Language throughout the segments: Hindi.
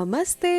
नमस्ते।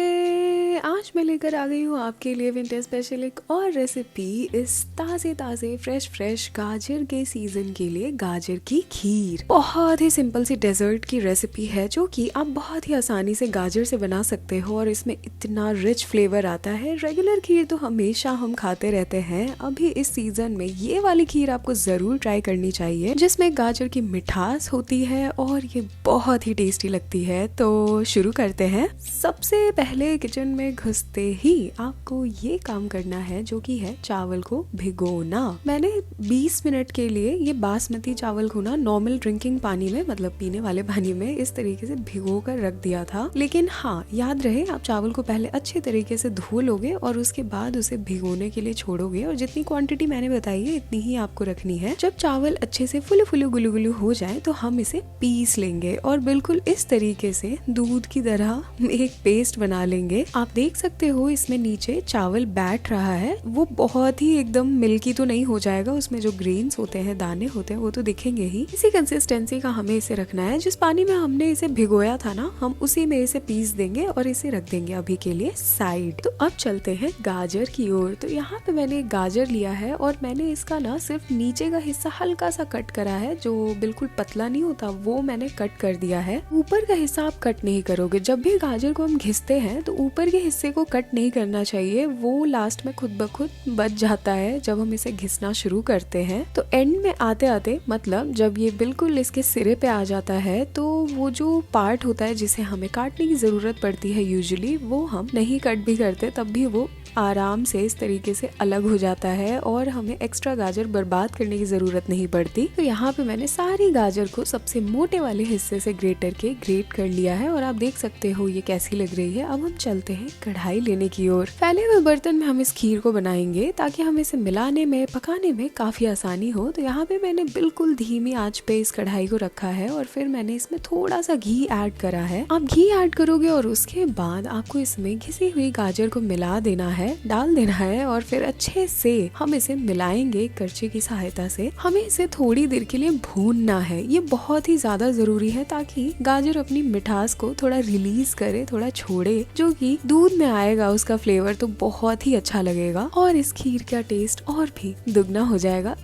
आज मैं लेकर आ गई हूँ आपके लिए विंटर स्पेशल एक और रेसिपी। इस ताज़े ताज़े फ्रेश गाजर के सीजन के लिए गाजर की खीर। बहुत ही सिंपल सी डेजर्ट की रेसिपी है जो कि आप बहुत ही आसानी से गाजर से बना सकते हो और इसमें इतना रिच फ्लेवर आता है। रेगुलर खीर तो हमेशा हम खाते रहते हैं, अभी इस सीजन में ये वाली खीर आपको जरूर ट्राई करनी चाहिए जिसमें गाजर की मिठास होती है और ये बहुत ही टेस्टी लगती है। तो शुरू करते हैं। सबसे पहले किचन में घुसते ही आपको ये काम करना है जो कि है चावल को भिगोना। मैंने 20 मिनट के लिए ये बासमती चावल को ना नॉर्मल ड्रिंकिंग पानी में, मतलब पीने वाले पानी में इस तरीके से भिगो कर रख दिया था। लेकिन हाँ, याद रहे आप चावल को पहले अच्छे तरीके से धो लोगे और उसके बाद उसे भिगोने के लिए छोड़ोगे और जितनी क्वांटिटी मैंने बताई है इतनी ही आपको रखनी है। जब चावल अच्छे से फुले फुले गुलू गुलू हो जाए तो हम इसे पीस लेंगे और बिल्कुल इस तरीके से दूध की तरह एक पेस्ट बना लेंगे। आप देख सकते हो इसमें नीचे चावल बैठ रहा है, वो बहुत ही एकदम मिल्की तो नहीं हो जाएगा, उसमें जो ग्रेन्स होते हैं, दाने होते हैं, वो तो दिखेंगे ही। इसी कंसिस्टेंसी का हमें इसे रखना है। जिस पानी में हमने इसे भिगोया था ना, हम उसी में इसे पीस देंगे और इसे रख देंगे अभी के लिए साइड। तो अब चलते हैं गाजर की ओर। तो यहाँ पे मैंने एक गाजर लिया है और मैंने इसका ना सिर्फ नीचे का हिस्सा हल्का सा कट करा है, जो बिल्कुल पतला नहीं होता वो मैंने कट कर दिया है। ऊपर का हिस्सा आप कट नहीं करोगे। जब भी गाजर को हम घिसते हैं तो ऊपर के हिस्से को कट नहीं करना चाहिए, वो लास्ट में खुद ब खुद बच जाता है जब हम इसे घिसना शुरू करते हैं। तो एंड में आते आते, मतलब जब ये बिल्कुल इसके सिरे पे आ जाता है, तो वो जो पार्ट होता है जिसे हमें काटने की जरूरत पड़ती है यूजुअली, वो हम नहीं कट भी करते तब भी वो आराम से इस तरीके से अलग हो जाता है और हमें एक्स्ट्रा गाजर बर्बाद करने की जरूरत नहीं पड़ती। तो यहाँ पे मैंने सारी गाजर को सबसे मोटे वाले हिस्से से ग्रेटर के ग्रेट कर लिया है और आप देख सकते हो ये कैसी लग रही है। अब हम चलते हैं कढ़ाई लेने की ओर। फैले हुए बर्तन में हम इस खीर को बनाएंगे ताकि हम इसे मिलाने में, पकाने में काफी आसानी हो। तो यहाँ पे मैंने बिल्कुल धीमी आंच पे इस कढ़ाई को रखा है और फिर मैंने इसमें थोड़ा सा घी ऐड करा है। आप घी ऐड करोगे और उसके बाद आपको इसमें घिसी हुई गाजर को मिला देना है, डाल देना है और फिर अच्छे से हम इसे मिलाएंगे करछी की सहायता से। हमें इसे थोड़ी देर के लिए भूनना है, ये बहुत ही ज्यादा जरूरी है ताकि गाजर अपनी मिठास को थोड़ा रिलीज करे, थोड़ा छोड़े, जो कि दूध में आएगा उसका फ्लेवर तो बहुत ही अच्छा लगेगा और इस खीर का टेस्ट और भी दुगना हो जाएगा।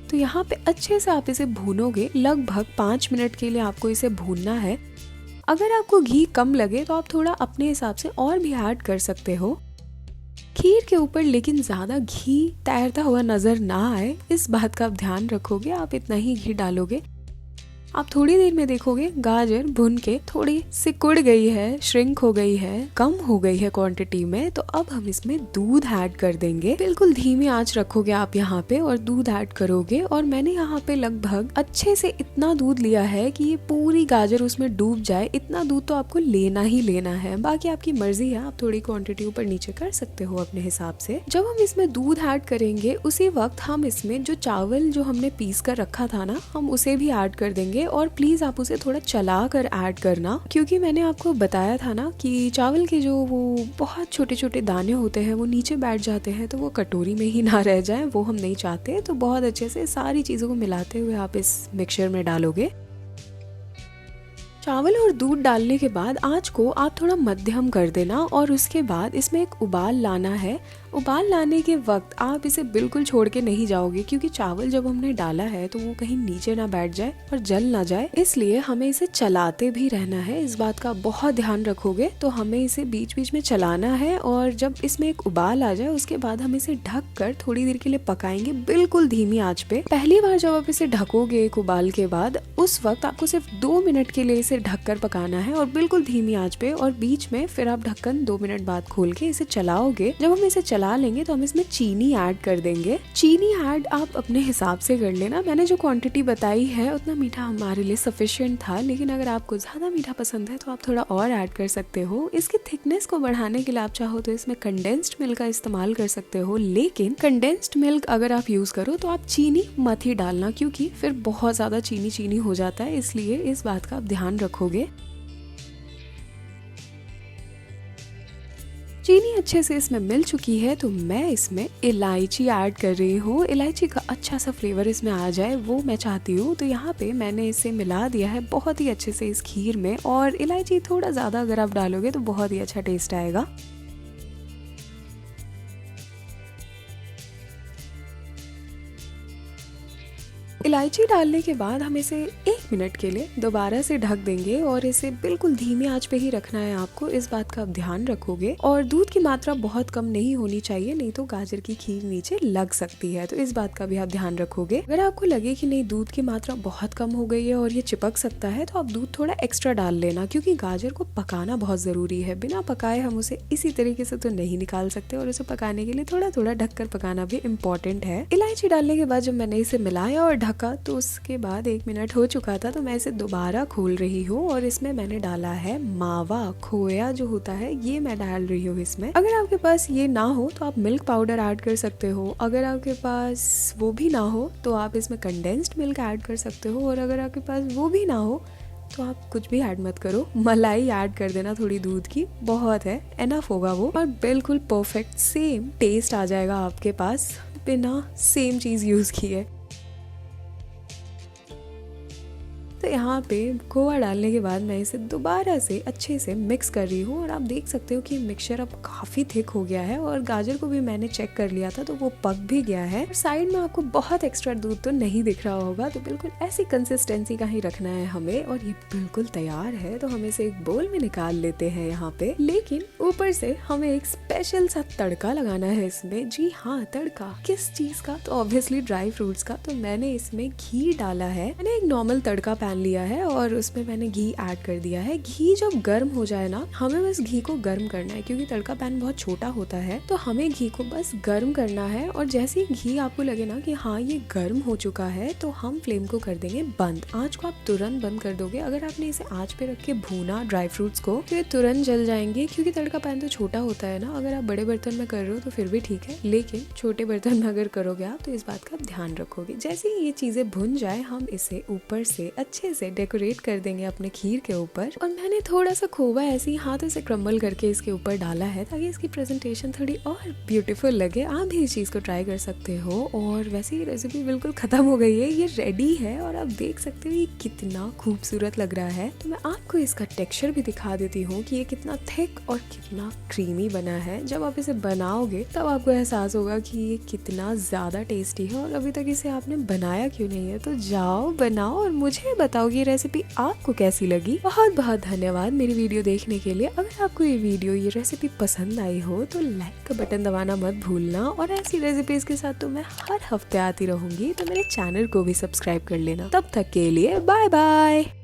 तो यहाँ पे अच्छे से आप इसे भूनोगे, लगभग 5 मिनट के लिए आपको इसे भूनना है। अगर आपको घी कम लगे तो आप थोड़ा अपने हिसाब से और भी ऐड कर सकते हो। खीर के ऊपर लेकिन ज्यादा घी तैरता हुआ नजर ना आए, इस बात का आप ध्यान रखोगे। आप इतना ही घी डालोगे। आप थोड़ी देर में देखोगे गाजर भुन के थोड़ी सिकुड़ गई है, श्रिंक हो गई है, कम हो गई है क्वांटिटी में। तो अब हम इसमें दूध ऐड कर देंगे। बिल्कुल धीमी आंच रखोगे आप यहाँ पे और दूध ऐड करोगे। और मैंने यहाँ पे लगभग अच्छे से इतना दूध लिया है कि ये पूरी गाजर उसमें डूब जाए। इतना दूध तो आपको लेना ही लेना है, बाकी आपकी मर्जी है, आप थोड़ी क्वांटिटी ऊपर नीचे कर सकते हो अपने हिसाब से। जब हम इसमें दूध ऐड करेंगे उसी वक्त हम इसमें जो चावल जो हमने पीस कर रखा था ना, हम उसे भी ऐड कर देंगे। और प्लीज आप उसे थोड़ा चला कर ऐड करना, क्योंकि मैंने आपको बताया था ना कि चावल के जो वो बहुत छोटे छोटे दाने होते हैं वो नीचे बैठ जाते हैं, तो वो कटोरी में ही ना रह जाए, वो हम नहीं चाहते। तो बहुत अच्छे से सारी चीजों को मिलाते हुए आप इस मिक्सचर में डालोगे। चावल और दूध डालने के बाद आंच को आप थोड़ा मध्यम कर देना और उसके बाद इसमें एक उबाल लाना है। उबाल लाने के वक्त आप इसे बिल्कुल छोड़ के नहीं जाओगे, क्योंकि चावल जब हमने डाला है तो वो कहीं नीचे ना बैठ जाए और जल ना जाए, इसलिए हमें इसे चलाते भी रहना है। इस बात का बहुत ध्यान रखोगे। तो हमें इसे बीच बीच में चलाना है और जब इसमें एक उबाल आ जाए उसके बाद हम इसे ढक कर थोड़ी देर के लिए पकाएंगे, बिल्कुल धीमी आंच पे। पहली बार जब आप इसे ढकोगे एक उबाल के बाद, उस वक्त आपको सिर्फ 2 मिनट के लिए इसे ढककर पकाना है और बिल्कुल धीमी आंच पे। और बीच में फिर आप ढक्कन 2 मिनट बाद खोल के इसे चलाओगे। जब हम इसे चला लेंगे तो हम इसमें चीनी ऐड कर देंगे। चीनी ऐड आप अपने हिसाब से कर लेना। मैंने जो क्वांटिटी बताई है उतना मीठा हमारे लिए सफिशिएंट था, लेकिन अगर आपको ज्यादा मीठा पसंद है तो आप थोड़ा और ऐड कर सकते हो। इसकी थिकनेस को बढ़ाने के लिए आप चाहो तो इसमें कंडेंस्ड मिल्क का इस्तेमाल कर सकते हो, लेकिन कंडेंस्ड मिल्क अगर आप यूज करो तो आप चीनी मत ही डालना, क्योंकि फिर बहुत ज्यादा चीनी हो जाता है, इसलिए इस बात का आप ध्यान रखोगे। चीनी अच्छे से इसमें मिल चुकी है तो मैं इसमें इलायची ऐड कर रही हूँ। इलायची का अच्छा सा फ्लेवर इसमें आ जाए वो मैं चाहती हूँ। तो यहाँ पे मैंने इसे मिला दिया है बहुत ही अच्छे से इस खीर में, और इलायची थोड़ा ज़्यादा अगर आप डालोगे तो बहुत ही अच्छा टेस्ट आएगा। इलायची डालने के बाद हम इसे 1 मिनट के लिए दोबारा से ढक देंगे, और इसे बिल्कुल धीमी आंच पे ही रखना है आपको, इस बात का आप ध्यान रखोगे। और दूध की मात्रा बहुत कम नहीं होनी चाहिए, नहीं तो गाजर की खीर नीचे लग सकती है, तो इस बात का भी आप ध्यान रखोगे। अगर आपको लगे कि नहीं दूध की मात्रा बहुत कम हो गई है और ये चिपक सकता है, तो आप दूध थोड़ा एक्स्ट्रा डाल लेना, क्योंकि गाजर को पकाना बहुत जरूरी है। बिना पकाए हम उसे इसी तरीके से तो नहीं निकाल सकते, और उसे पकाने के लिए थोड़ा थोड़ा ढककर पकाना भी इम्पोर्टेंट है। इलायची डालने के बाद जब मैंने इसे मिलाया और ढका तो उसके बाद 1 मिनट हो चुका था, तो मैं इसे दोबारा खोल रही हूँ, और इसमें मैंने डाला है मावा, खोया जो होता है ये मैं डाल रही हूँ इसमें। अगर आपके पास ये ना हो तो आप मिल्क पाउडर ऐड कर सकते हो, अगर आपके पास वो भी ना हो तो आप इसमें कंडेंस्ड मिल्क ऐड कर सकते हो, और अगर आपके पास वो भी ना हो तो आप कुछ भी ऐड मत करो, मलाई ऐड कर देना थोड़ी दूध की, बहुत है, एनफ होगा वो, और बिल्कुल परफेक्ट सेम टेस्ट आ जाएगा आपके पास बिना सेम चीज यूज किए। तो यहाँ पे खोआ डालने के बाद मैं इसे दोबारा से अच्छे से मिक्स कर रही हूँ, और आप देख सकते हो कि मिक्सचर अब काफी थिक हो गया है, और गाजर को भी मैंने चेक कर लिया था तो वो पक भी गया है। साइड में आपको बहुत एक्स्ट्रा दूध तो नहीं दिख रहा होगा, तो बिल्कुल ऐसी कंसिस्टेंसी का ही रखना है हमें, और ये बिल्कुल तैयार है। तो हम इसे एक बोल में निकाल लेते हैं यहाँ पे, लेकिन ऊपर से हमें एक स्पेशल सा तड़का लगाना है इसमें। जी हाँ, तड़का किस चीज का? तो ऑब्वियसली ड्राई फ्रूट्स का। तो मैंने इसमें घी डाला है, मैंने एक नॉर्मल तड़का पैन लिया है और उसमें मैंने घी ऐड कर दिया है। घी जब गर्म हो जाए ना, हमें बस घी को गर्म करना है, क्योंकि तड़का पैन बहुत छोटा होता है, तो हमें घी को बस गर्म करना है। और जैसे ही घी आपको लगे ना कि हाँ ये गर्म हो चुका है, तो हम फ्लेम को कर देंगे बंद। आंच को आप तुरंत बंद कर दोगे। अगर आपने इसे आंच पे रख के भूना ड्राई फ्रूट्स को, तो ये तुरंत जल जाएंगे, क्योंकि तड़का पैन तो छोटा होता है ना। अगर आप बड़े बर्तन में कर रहे हो तो फिर भी ठीक है, लेकिन छोटे बर्तन में अगर करोगे आप तो इस बात का ध्यान रखोगे। जैसे ही ये चीजें भुन जाए, हम इसे ऊपर से अच्छे से डेकोरेट कर देंगे अपने खीर के ऊपर। और मैंने थोड़ा सा खोवा ऐसे ही हाथों से क्रम्बल करके इसके ऊपर डाला है, ताकि इसकी प्रेजेंटेशन थोड़ी और ब्यूटीफुल लगे। आप भी इस चीज को ट्राई कर सकते हो। और वैसे ये रेसिपी बिल्कुल खत्म हो गई है, ये रेडी है, और आप देख सकते हो ये कितना खूबसूरत लग रहा है। तो मैं आपको इसका टेक्सचर भी दिखा देती हूँ कि ये कितना थिक और कितना क्रीमी बना है। जब आप इसे बनाओगे तब आपको एहसास होगा कि ये कितना ज्यादा टेस्टी है, और अभी तक इसे आपने बनाया क्यों नहीं है? तो जाओ बनाओ और मुझे बताओ ये रेसिपी आपको कैसी लगी। बहुत बहुत धन्यवाद मेरी वीडियो देखने के लिए। अगर आपको ये रेसिपी पसंद आई हो तो लाइक का बटन दबाना मत भूलना, और ऐसी रेसिपीज के साथ तो मैं हर हफ्ते आती रहूंगी, तो मेरे चैनल को भी सब्सक्राइब कर लेना। तब तक के लिए बाय बाय।